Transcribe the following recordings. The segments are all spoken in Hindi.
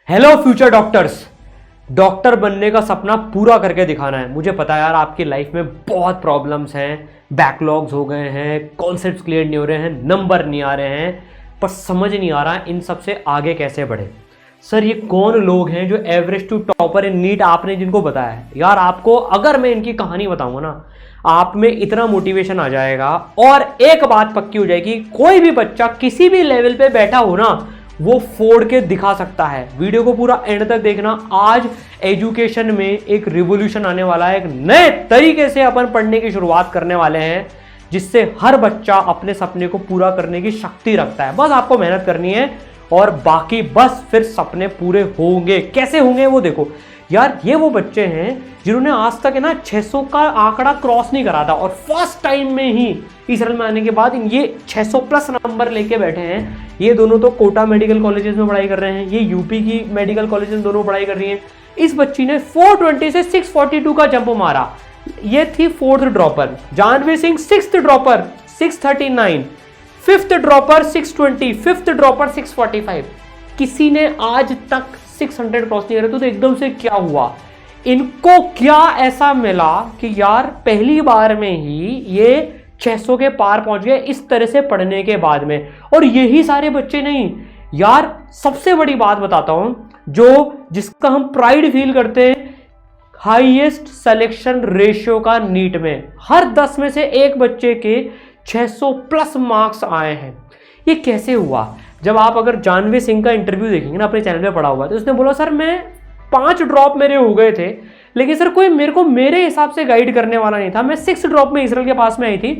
हेलो फ्यूचर डॉक्टर्स, डॉक्टर बनने का सपना पूरा करके दिखाना है। मुझे पता है यार आपकी लाइफ में बहुत प्रॉब्लम्स हैं, बैकलॉग्स हो गए हैं, कॉन्सेप्ट्स क्लियर नहीं हो रहे हैं, नंबर नहीं आ रहे हैं, पर समझ नहीं आ रहा इन सब से आगे कैसे बढ़े। सर ये कौन लोग हैं जो average to topper in NEET आपने जिनको बताया है? यार आपको अगर मैं इनकी कहानी बताऊंगा ना, आप में इतना मोटिवेशन आ जाएगा और एक बात पक्की हो जाएगी, कोई भी बच्चा किसी भी लेवल पे बैठा हो ना, वो फोड़ के दिखा सकता है। वीडियो को पूरा एंड तक देखना। आज एजुकेशन में एक रिवॉल्यूशन आने वाला है, एक नए तरीके से अपन पढ़ने की शुरुआत करने वाले हैं, जिससे हर बच्चा अपने सपने को पूरा करने की शक्ति रखता है। बस आपको मेहनत करनी है और बाकी बस फिर सपने पूरे होंगे। कैसे होंगे वो देखो यार। ये वो बच्चे हैं जिन्होंने आज तक है ना 600 का आंकड़ा क्रॉस नहीं करा था और फर्स्ट टाइम में ही इसराइल में आने के बाद ये 600 प्लस नंबर लेके बैठे हैं। ये दोनों तो कोटा मेडिकल कॉलेजेस में पढ़ाई कर रहे हैं, ये यूपी की मेडिकल कॉलेजेस में दोनों पढ़ाई कर रही हैं। इस बच्ची ने 420 से 642 का जंप मारा। ये थी fourth dropper. Janvi Singh sixth dropper 639, fifth dropper 620, fifth dropper 645। किसी ने आज तक 600 क्रॉस नहीं करे। तो एकदम से क्या हुआ, इनको क्या ऐसा मिला कि यार पहली बार में ही ये 600 के पार पहुंच गए इस तरह से पढ़ने के बाद में। और यही सारे बच्चे नहीं यार, सबसे बड़ी बात बताता हूं जो जिसका हम प्राइड फील करते हैं, हाईएस्ट सिलेक्शन रेशियो का नीट में। हर 10 में से एक बच्चे के 600 प्लस मार्क्स आए हैं। ये कैसे हुआ? जब आप अगर जानवी सिंह का इंटरव्यू देखेंगे ना, अपने चैनल पे पढ़ा हुआ, तो उसने बोला सर मैं 5 ड्रॉप मेरे हो गए थे, लेकिन सर कोई मेरे हिसाब से गाइड करने वाला नहीं था। मैं 6 ड्रॉप में इसराइल के पास में आई थी,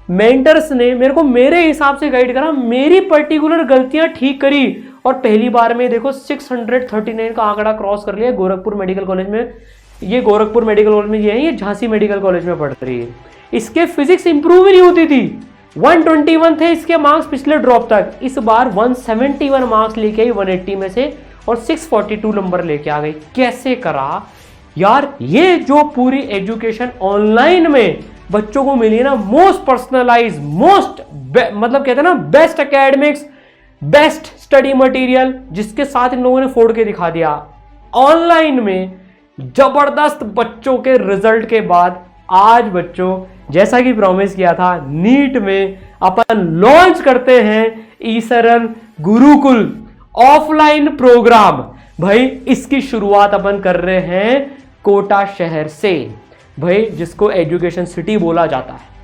मेंटर्स ने मेरे को मेरे हिसाब से गाइड करा, मेरी पर्टिकुलर गलतियां ठीक करी और पहली बार में देखो 639 का आंकड़ा क्रॉस कर लिया। गोरखपुर मेडिकल कॉलेज में, ये गोरखपुर मेडिकल कॉलेज में ये झांसी मेडिकल कॉलेज में पढ़ रही है। इसके फिजिक्स इंप्रूव ही नहीं होती थी। 121 थे इसके मार्क्स पिछले ड्रॉप तक, इस बार 171 मार्क्स लेके आई 180 में से और 642 नंबर लेके आ गई। कैसे करा यार? ये जो पूरी एजुकेशन ऑनलाइन में बच्चों को मिली ना, मोस्ट पर्सनलाइज, मोस्ट मतलब कहते हैं ना best academics, best study material, जिसके साथ इन लोगों ने फोड़ के दिखा दिया। ऑनलाइन में जबरदस्त बच्चों के रिजल्ट के बाद आज बच्चों, जैसा कि प्रॉमिस किया था, नीट में अपन लॉन्च करते हैं ईसरल गुरुकुल ऑफलाइन प्रोग्राम। भाई इसकी शुरुआत अपन कर रहे हैं कोटा शहर से, भाई जिसको एजुकेशन सिटी बोला जाता है।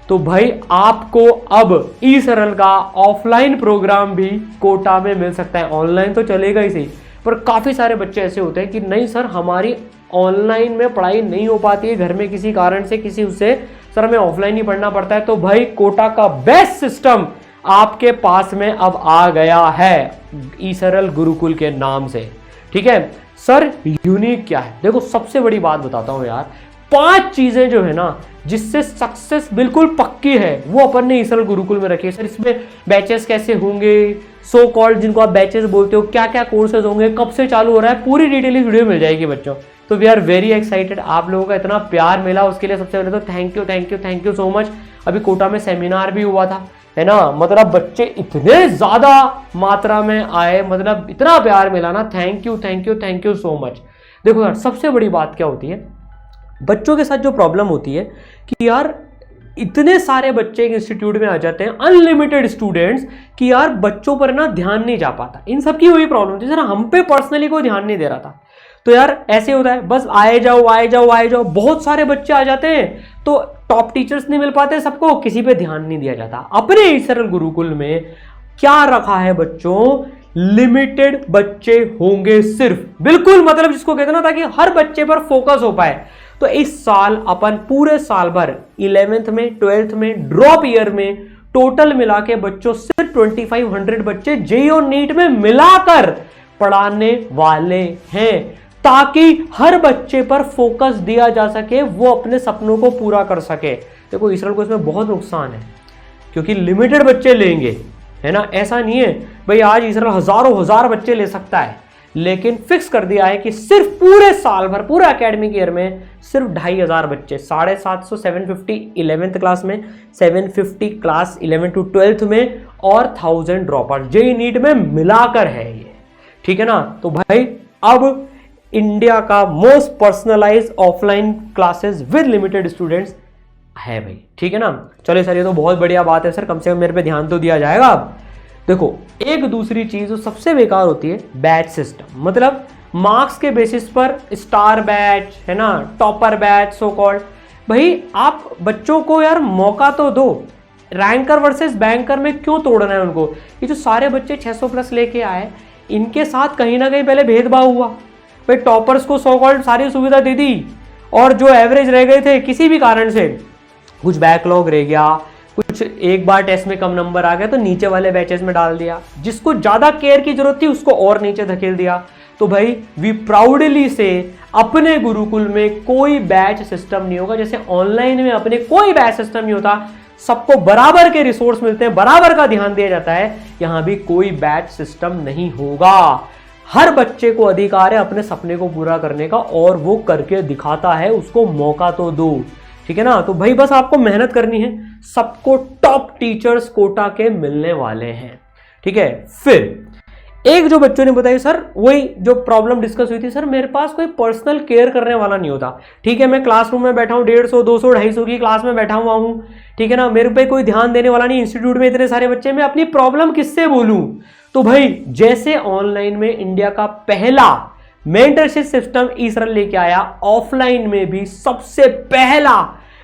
तो भाई आपको अब ईसरल का ऑफलाइन प्रोग्राम भी कोटा में मिल सकता है। ऑनलाइन तो चलेगा ही सही, पर काफी सारे बच्चे ऐसे होते हैं कि नहीं सर हमारी ऑनलाइन में पढ़ाई नहीं हो पाती है, घर में किसी कारण से किसी उससे, सर हमें ऑफलाइन ही पढ़ना पड़ता है। तो भाई कोटा का बेस्ट सिस्टम आपके पास में अब आ गया है ईसरल गुरुकुल के नाम से। ठीक है सर, यूनिक क्या है? देखो सबसे बड़ी बात बताता हूं यार, 5 चीजें जो है ना जिससे सक्सेस बिल्कुल पक्की है, वो अपन ने ईसरल गुरुकुल में रखी है। सर इसमें बैचेस कैसे होंगे, सो कॉल्ड जिनको आप बैचेस बोलते हो, क्या क्या कोर्सेज होंगे, कब से चालू हो रहा है, पूरी डिटेल इस वीडियो में मिल जाएगी बच्चों। तो वी आर वेरी एक्साइटेड। आप लोगों का इतना प्यार मिला उसके लिए सबसे पहले तो थैंक यू सो मच। अभी कोटा में सेमिनार भी हुआ था, है ना, मतलब बच्चे इतने ज्यादा मात्रा में आए, मतलब इतना प्यार मिला ना, थैंक यू सो मच। देखो यार सबसे बड़ी बात क्या होती है, बच्चों के साथ जो प्रॉब्लम होती है कि यार इतने सारे बच्चे एक इंस्टीट्यूट में आ जाते हैं, अनलिमिटेड स्टूडेंट्स, कि यार बच्चों पर ना ध्यान नहीं जा पाता। इन सब की वही प्रॉब्लम थी सर, हम पे पर्सनली कोई ध्यान नहीं दे रहा था। तो यार ऐसे होता है, बस आए जाओ, बहुत सारे बच्चे आ जाते हैं तो टॉप टीचर्स नहीं मिल पाते सबको, किसी पे ध्यान नहीं दिया जाता। अपने ईसरल गुरुकुल में क्या रखा है बच्चों, लिमिटेड बच्चे होंगे सिर्फ, बिल्कुल मतलब जिसको कहते हैं ना, ताकि हर बच्चे पर फोकस हो पाए। तो इस साल अपन पूरे साल भर 11th में 12th में ड्रॉप ईयर में टोटल मिला के बच्चों सिर्फ 2500 बच्चे जेईई और नीट में मिलाकर पढ़ाने वाले हैं, ताकि हर बच्चे पर फोकस दिया जा सके, वो अपने सपनों को पूरा कर सके। देखो इसराइल को इसमें बहुत नुकसान है क्योंकि लिमिटेड बच्चे लेंगे, है ना, ऐसा नहीं है भाई आज इसराइल हजार बच्चे ले सकता है, लेकिन फिक्स कर दिया है कि सिर्फ पूरे साल भर, पूरे एकेडमिक ईयर में सिर्फ 2500 बच्चे, 750 750 11th क्लास में, 750 क्लास 11 to 12th में और 1000 ड्रॉपर्स जेईई नीट में मिलाकर है ये। ठीक है ना। तो भाई अब इंडिया का most personalise offline classes with limited students है भाई, ठीक है ना। चलो सर ये तो बहुत बढ़िया बात है सर, कम से कम मेरे पे ध्यान तो दिया जाएगा। अब देखो एक दूसरी चीज जो सबसे बेकार होती है बैच सिस्टम, मतलब मार्क्स के बेसिस पर स्टार बैच है ना, टॉपर बैच सो कॉल्ड। भाई आप बच्चों को यार मौका तो दो, रैंकर वर्सेस बैंकर में क्यों तोड़ना है उनको। ये जो सारे बच्चे 600 प्लस लेके आए, इनके साथ कहीं ना कहीं पहले भेदभाव हुआ। भाई टॉपर्स को सो कॉल्ड सारी सुविधा दे दी, और जो एवरेज रह गए थे किसी भी कारण से, कुछ बैकलॉग रह गया, कुछ एक बार टेस्ट में कम नंबर आ गया तो नीचे वाले बैचेस में डाल दिया, जिसको ज्यादा केयर की जरूरत थी उसको और नीचे धकेल दिया। तो भाई वी प्राउडली से अपने गुरुकुल में कोई बैच सिस्टम नहीं होगा, जैसे ऑनलाइन में अपने कोई बैच सिस्टम नहीं होता, सबको बराबर के रिसोर्स मिलते हैं, बराबर का ध्यान दिया जाता है, यहां भी कोई बैच सिस्टम नहीं होगा। हर बच्चे को अधिकार है अपने सपने को पूरा करने का, और वो करके दिखाता है, उसको मौका तो दो, ठीक है ना। तो भाई बस आपको मेहनत करनी है, सबको टॉप टीचर्स कोटा के मिलने वाले हैं, ठीक है। फिर एक जो बच्चों ने बताया सर, वही जो प्रॉब्लम डिस्कस हुई थी, सर मेरे पास कोई पर्सनल केयर करने वाला नहीं होता, ठीक है मैं क्लासरूम में बैठा हूँ, 150 200 250 की क्लास में बैठा हुआ हूँ, ठीक है ना, मेरे पे कोई ध्यान देने वाला नहीं, इंस्टीट्यूट में इतने सारे बच्चे, मैं अपनी प्रॉब्लम किससे बोलूं। तो भाई जैसे ऑनलाइन में इंडिया का पहला मेंटरशिप सिस्टम ईसरल लेके आया, ऑफलाइन में भी सबसे पहला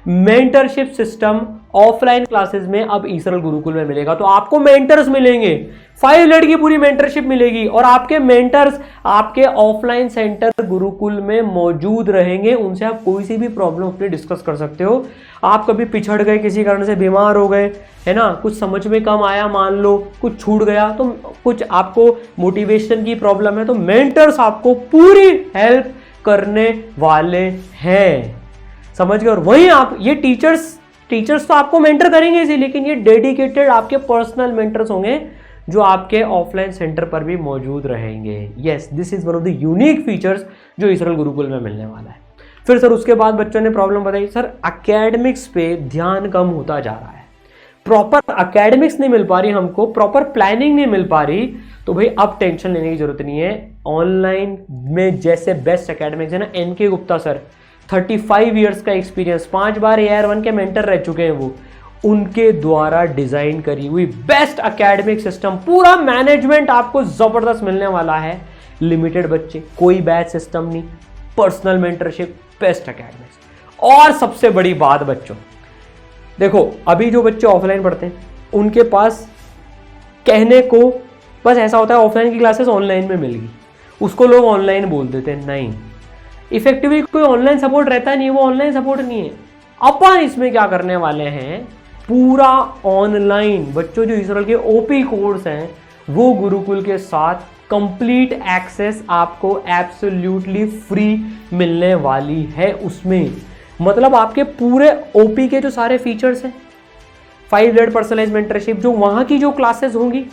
मेंटरशिप सिस्टम ऑफलाइन क्लासेस में अब ईसरल गुरुकुल में मिलेगा। तो आपको मेंटर्स मिलेंगे, 5 लेड की पूरी मेंटरशिप मिलेगी, और आपके मेंटर्स आपके ऑफलाइन सेंटर गुरुकुल में मौजूद रहेंगे, उनसे आप कोई सी भी प्रॉब्लम अपनी डिस्कस कर सकते हो। आप कभी पिछड़ गए, किसी कारण से बीमार हो गए, है ना, कुछ समझ में कम आया, मान लो कुछ छूट गया, तो कुछ आपको मोटिवेशन की प्रॉब्लम है, तो मेंटर्स आपको पूरी हेल्प करने वाले हैं, समझ गए। और वहीं आप ये टीचर्स तो आपको मेंटर करेंगे इसी, लेकिन ये डेडिकेटेड आपके पर्सनल मेंटर्स होंगे जो आपके ऑफलाइन सेंटर पर भी मौजूद रहेंगे। Yes, this is one of the unique features जो ईसरल गुरुकुल में मिलने वाला है। फिर सर उसके बाद बच्चों ने प्रॉब्लम बताई, सर एकेडमिक्स पे ध्यान कम होता जा रहा है, प्रॉपर एकेडमिक्स नहीं मिल पा रही हमको, प्रॉपर प्लानिंग नहीं मिल पा रही। तो भाई अब टेंशन लेने की जरूरत नहीं है, ऑनलाइन में जैसे बेस्ट एकेडमिक्स है ना, एनके गुप्ता सर 35 ईयर्स का एक्सपीरियंस, 5 बार AR1 के मेंटर रह चुके हैं वो, उनके द्वारा डिजाइन करी हुई बेस्ट एकेडमिक सिस्टम, पूरा मैनेजमेंट आपको जबरदस्त मिलने वाला है। लिमिटेड बच्चे, कोई बैच सिस्टम नहीं, पर्सनल मेंटरशिप, बेस्ट एकेडमिक्स। और सबसे बड़ी बात बच्चों, देखो अभी जो बच्चे ऑफलाइन पढ़ते हैं उनके पास कहने को बस ऐसा होता है ऑफलाइन की क्लासेस ऑनलाइन में मिल गई, उसको लोग ऑनलाइन बोल देते हैं, नहीं, इफेक्टिवली कोई ऑनलाइन सपोर्ट रहता नहीं है, वो ऑनलाइन सपोर्ट नहीं है। अपन इसमें क्या करने वाले हैं, पूरा ऑनलाइन बच्चों जो ईसरल के ओपी कोर्स हैं वो गुरुकुल के साथ कंप्लीट एक्सेस आपको एब्सोल्युटली फ्री मिलने वाली है। उसमें मतलब आपके पूरे ओपी के जो सारे फीचर्स हैं, 5 लेड पर्सनलाइज मेंटरशिप, जो वहां की जो क्लासेस होंगी,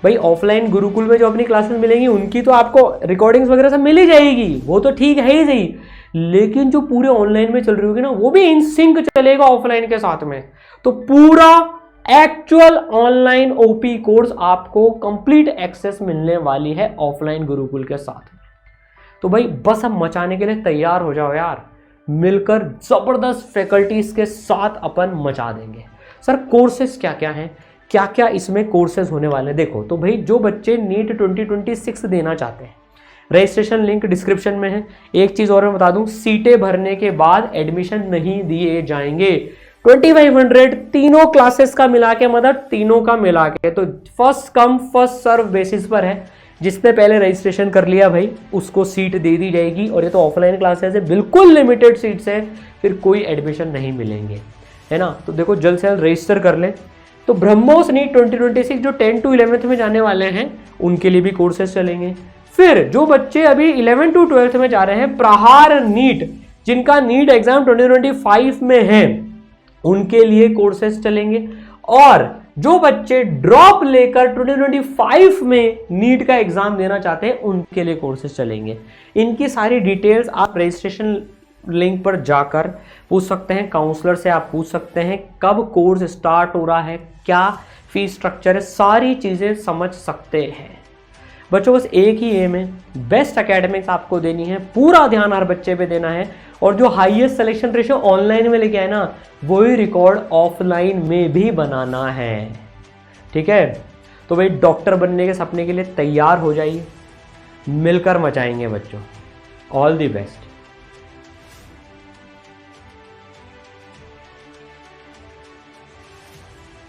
भाई ऑफलाइन गुरुकुल में जो अपनी क्लासेस मिलेंगी उनकी तो आपको रिकॉर्डिंग्स वगैरह सब मिल ही जाएगी, वो तो ठीक है ही सही, लेकिन जो पूरे ऑनलाइन में चल रही होगी ना वो भी इन सिंक चलेगा ऑफलाइन के साथ में। तो पूरा एक्चुअल ऑनलाइन ओपी कोर्स आपको कंप्लीट एक्सेस मिलने वाली है ऑफलाइन गुरुकुल के साथ में। तो भाई बस अब मचाने के लिए तैयार हो जाओ यार, मिलकर जबरदस्त फैकल्टीज के साथ अपन मचा देंगे। सर कोर्सेस क्या क्या हैं, क्या क्या इसमें कोर्सेज होने वाले हैं, देखो तो भाई जो बच्चे नीट 2026 देना चाहते हैं, रजिस्ट्रेशन लिंक डिस्क्रिप्शन में है। एक चीज और मैं बता दूं, सीटें भरने के बाद एडमिशन नहीं दिए जाएंगे। 2500 तीनों क्लासेस का मिला के, मतलब तीनों का मिला के, तो first come first serve basis पर है। जिसने पहले रजिस्ट्रेशन कर लिया भाई उसको सीट दे दी जाएगी, और ये तो ऑफलाइन क्लासेस है, बिल्कुल लिमिटेड सीट्स है, फिर कोई एडमिशन नहीं मिलेंगे, है ना। तो देखो जल्द से जल्द रजिस्टर कर लें। तो ब्रह्मोस नीट 2026 जो 10 to 11th में जाने वाले हैं उनके लिए भी कोर्सेज चलेंगे। फिर जो बच्चे अभी 11 to 12th में जा रहे हैं, प्रहार नीट, जिनका नीट एग्जाम 2025 में है, उनके लिए कोर्सेज चलेंगे। और जो बच्चे ड्रॉप लेकर 2025 में नीट का एग्जाम देना चाहते हैं उनके लिए कोर्सेज चलेंगे। इनकी सारी डिटेल्स आप रजिस्ट्रेशन लिंक पर जाकर पूछ सकते हैं, काउंसलर से आप पूछ सकते हैं कब कोर्स स्टार्ट हो रहा है, क्या फीस स्ट्रक्चर है, सारी चीजें समझ सकते हैं। बच्चों बस एक ही एम है, बेस्ट एकेडमिक्स आपको देनी है, पूरा ध्यान हर बच्चे पे देना है, और जो हाईएस्ट सिलेक्शन रेशियो ऑनलाइन में लेके आए ना, वही रिकॉर्ड ऑफलाइन में भी बनाना है। ठीक है, तो भाई डॉक्टर बनने के सपने के लिए तैयार हो जाइए, मिलकर मचाएंगे बच्चों। All the best.